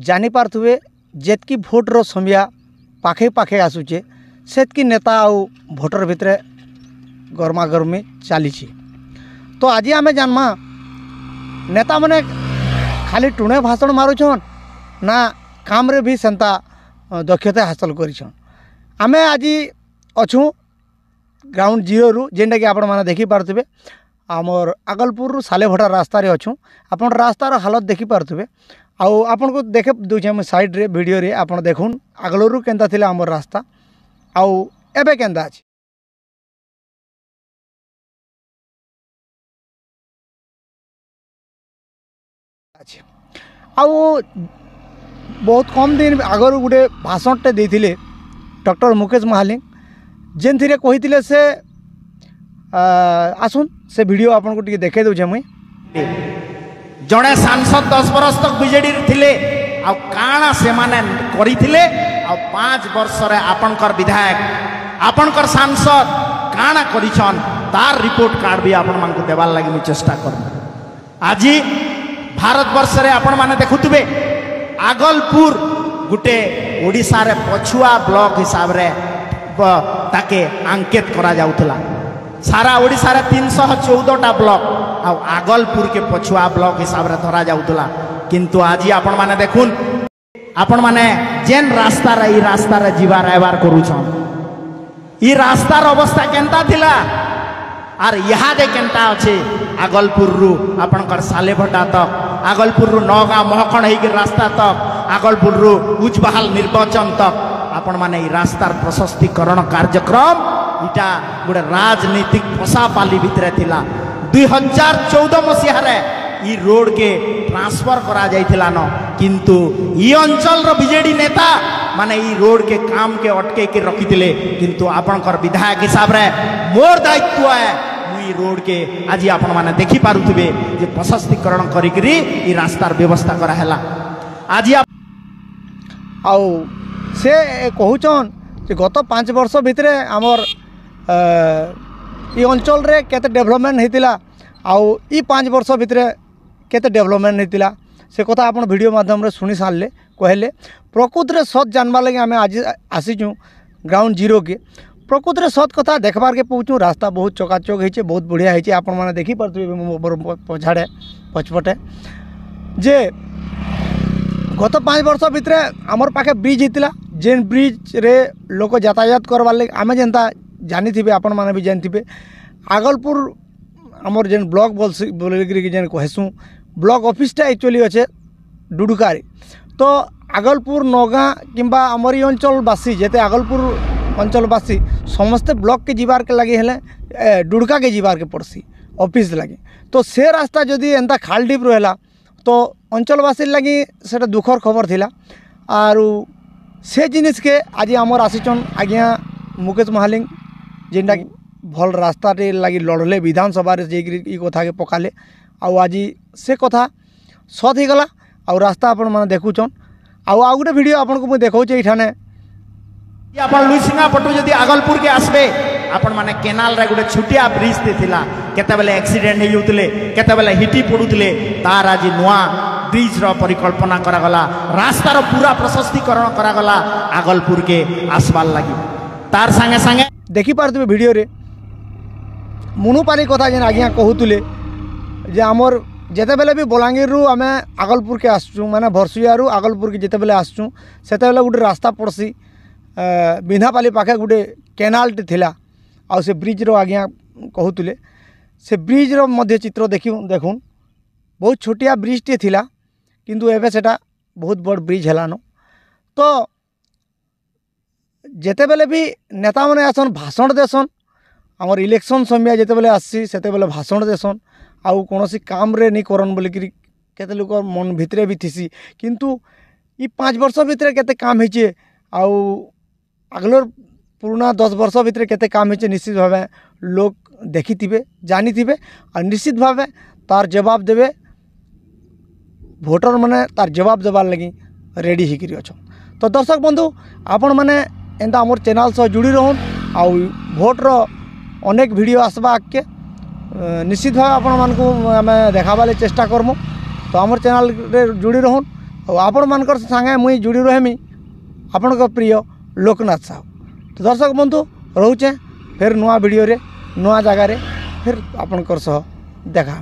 जानी पार्थुवे जेतकी भोटर समय पाखे पाखे आसूचे सेतकी नेता आउ भोटर भितर गरमागरमी चली। तो आज आम जानमा नेता माने खाली टुणे भाषण मारुछन ना काम रे भी सेंता दक्षता हासिल करिछन। आमे आज अछु ग्राउंड जीरो रु जेनटा कि आपण माने देखि पारथुबे आमर आगलपुर रु सालेभटा रास्ता रे अछु। आपण रास्तार हालत देखि पारथुबे आउ आपण को देखे दूचे हम साइड रे वीडियो रे आपण देखुन आगलपुर रु केनता थिला आमर रास्ता आउ एबे केनता अछि। आउ बहुत कम दिन आगर गोटे भाषणटे देथिले डॉक्टर मुकेश महालिंग जेन थी कही से आसुन से वीडियो आपन को टिके देखे दूचे मुई। जड़े सांसद 10 बरस तक बीजेडी थिले आ काना से माने करिथिले आ 5 वर्ष रे आपनकर विधायक आपनकर सांसद काना करिछन तार रिपोर्ट कार्ड भी आपन मान को देवार लागि मु चेष्टा कर। आज भारत वर्ष रे आपन माने देखुतबे आगलपुर गुटे ओडिसा रे पछुआ ब्लॉक हिसाब रे ताके अंकित करा जाउतला। सारा ओडिसा रे 314टा ब्लॉक आ आगलपुर के पछुआ ब्लॉक हिसाब रे धरा जाउतला। किंतु आज आपण माने देखुन आपण माने जेन रास्ता रे ई रास्ता रे जीवार आइबार करूछन ई रास्तार अवस्था केनता थिला आर यहाँ दे केनता अच्छे आगलपुर रु आपनकर सालेभटा तक आगलपुर रु नौगाँ महखण होकर रास्ता तक आगलपुर रु उजबहाल निर्वाचन तक आपण माने ई रास्तार प्रशस्तीकरण कार्यक्रम इटा गोटे राजनीतिक फसापाली भितर थिला। 2014 मसीह रे ई रोड के ट्रांसफर करा जाइथिला न किंतु ई अंचल रो बीजेडी नेता माने ई रोड के काम के अटके के रखिथिले। किंतु आपनकर विधायक हिसाब रे मोर दायित्व है मुई रोड के आज आपण माने देखि पारुथिबे जे प्रशस्तीकरण करिकरी ई रास्तार व्यवस्था करा हैला। आज आउ से कहूचन जे गत 5 वर्ष भितर आमर ई अंचल रे केते डेवलपमेंट हेतिला आउ ई 5 वर्ष भितर केते डेवलपमेंट हेतिला से कथा आपण वीडियो माध्यम रे सुनी सारले कहले। प्रकृत रे सत जानबा लगे आमे आज आसीचु ग्राउंड जीरो के प्रकृत रे सत कथा देखबार के पहुँचू। रास्ता बहुत चकाचक है बहुत बढ़िया है आपण माने देखि पारथुबे पछाड़े पछपटे जे गत 5 वर्ष भितर आमर पाखे ब्रिज हेतिला जेन ब्रिज रे लोक यातायात करवार लगे आमे जेनता जानी थिबे आपण माने भी जानथिबे आगलपुर आमर जेन ब्लॉक बोलगिरी जेन कहसु ब्लॉक ऑफिसटा एक्चुअली अच्छे डुडुकारी। तो आगलपुर नौगाँ किंबा आमर अंचलवासी जेते आगलपुर अंचलवासी समस्ते ब्लॉक के जीवार के लगे हेले डुडका के जीवार के पड़सी ऑफिस लगे। तो से रास्ता जदि एंता खाल डीप रहा तो अंचलवासी लगी सेटा दुखर खबर थिला। आरु से जिनिस के आज आमर आसीचन आज्ञा मुकेश महालिंग जेनटा भल रास्ता लगी लड़ले विधानसभा रे ई कथा के पकाले आउ आज से कथा सत ही गला आउ रास्ता आपण माने देखुचन आउ गोटे वीडियो आपण को मु देखौचे इठाने आपण लुइसिंगा पटु जदि आगलपुर के आसबे आपण माने केनाल रे गोटे छुटिया ब्रिज ते थिला केते बेले एक्सीडेंट हे युतले केते बेले हिटी पडुतले तार आज नुआ ब्रिज रो परिकल्पना करा गला रास्ता रो पूरा प्रशस्तीकरण करा गला आगलपुर के आसबार लागि। तार संगे संगे देखि पारथुबे वीडियो रे मुनुपाली कथा जेन आज्ञा कहूतले जे आमर जेते बेले भी बलांगीर रु आमे आगलपुर के आसचु माने भरसुया रु आगलपुर के जेते बेले आसचु सेते बेले गोटे रास्ता पड़सी बिंधापाली पाखे गोटे केनालटे थिला आ से ब्रिज रो आज्ञा कहूतले से ब्रिज रो मध्य चित्र देखुन बहुत छोटिया ब्रिजटे थिला किंतु एबे सेटा बहुत बड़ ब्रिज हेलान। तो जेते बेले भी नेता माने आसन भाषण देसन आमर इलेक्शन समय जेते बेले आसी सेते बेले भाषण देसन आउ कोनोसी काम रे नहीं करन बोली कि केते लोक मन भितरे भी थिसी किंतु ई 5 वर्ष भितरे केते काम हेचे आउ अगलर पुराना 10 वर्ष भितरे केते काम हेचे निश्चित भावे लोक देखिथिबे जानिथिबे और निश्चित भावे तार जवाब देबे भोटर माने तार जवाब देबार लगी रेडी हिकरी अछन। तो दर्शक बंधु आपण माने एंता आमर चैनल सह जुड़ी रहन आउ भोट रो अनेक वीडियो आसबा आके निश्चित भाव आपण मानकु आमे देखाबाले चेष्टा करमु। तो आमर चैनल रे जुड़ी रहन आपण मानकर संगे मुई जुड़ी रहमी आपण प्रिय लोकनाथ साहू। तो दर्शक बंधु रोचे फिर नुआ वीडियो रे नुआ जगार फिर आपणकर सह देखा।